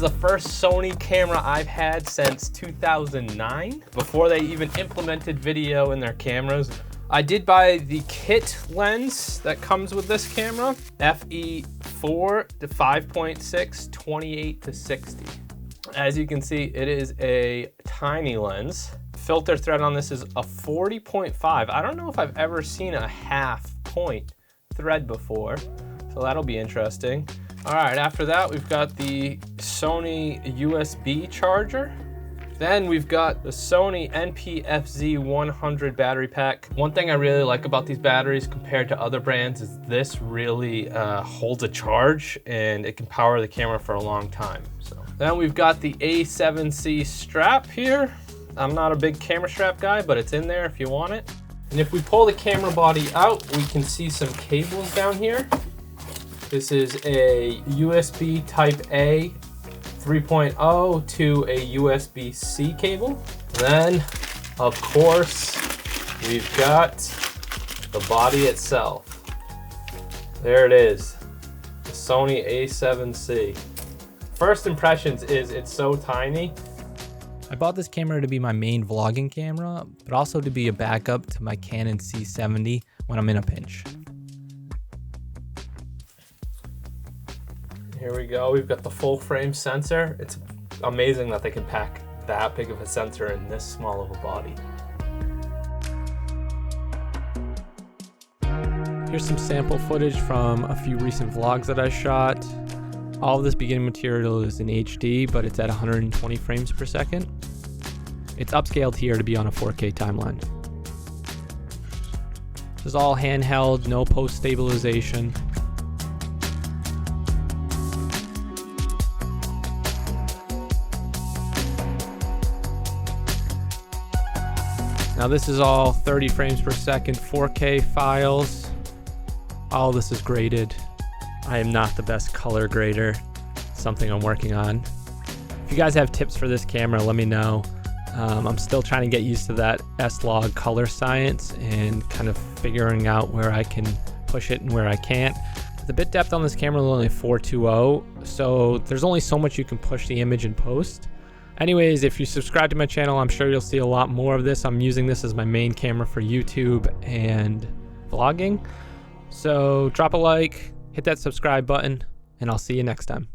the first Sony camera I've had since 2009, before they even implemented video in their cameras. I did buy the kit lens that comes with this camera, FE4 to 5.6, 28 to 60. As you can see, it is a tiny lens. Filter thread on this is a 40.5. I don't know if I've ever seen a half point thread before, so that'll be interesting. All right, after that, we've got the Sony USB charger. Then we've got the Sony NP-FZ100 battery pack. One thing I really like about these batteries compared to other brands is this really holds a charge and it can power the camera for a long time. So then we've got the A7C strap here. I'm not a big camera strap guy, but it's in there if you want it. And if we pull the camera body out, we can see some cables down here. This is a USB Type A 3.0 to a USB-C cable. Then, of course, we've got the body itself. There it is, the Sony A7C. First impressions is it's so tiny. I bought this camera to be my main vlogging camera, but also to be a backup to my Canon C70 when I'm in a pinch. Here we go, we've got the full frame sensor. It's amazing that they can pack that big of a sensor in this small of a body. Here's some sample footage from a few recent vlogs that I shot. All of this beginning material is in HD, but it's at 120 frames per second. It's upscaled here to be on a 4K timeline. This is all handheld, no post stabilization. Now this is all 30 frames per second 4K files. All this is graded. I am not the best color grader. It's something I'm working on. If you guys have tips for this camera, let me know. I'm still trying to get used to that S-Log color science and kind of figuring out where I can push it and where I can't. The bit depth on this camera is only 420, so there's only so much you can push the image in post. Anyways, if you subscribe to my channel, I'm sure you'll see a lot more of this. I'm using this as my main camera for YouTube and vlogging. So drop a like, hit that subscribe button, and I'll see you next time.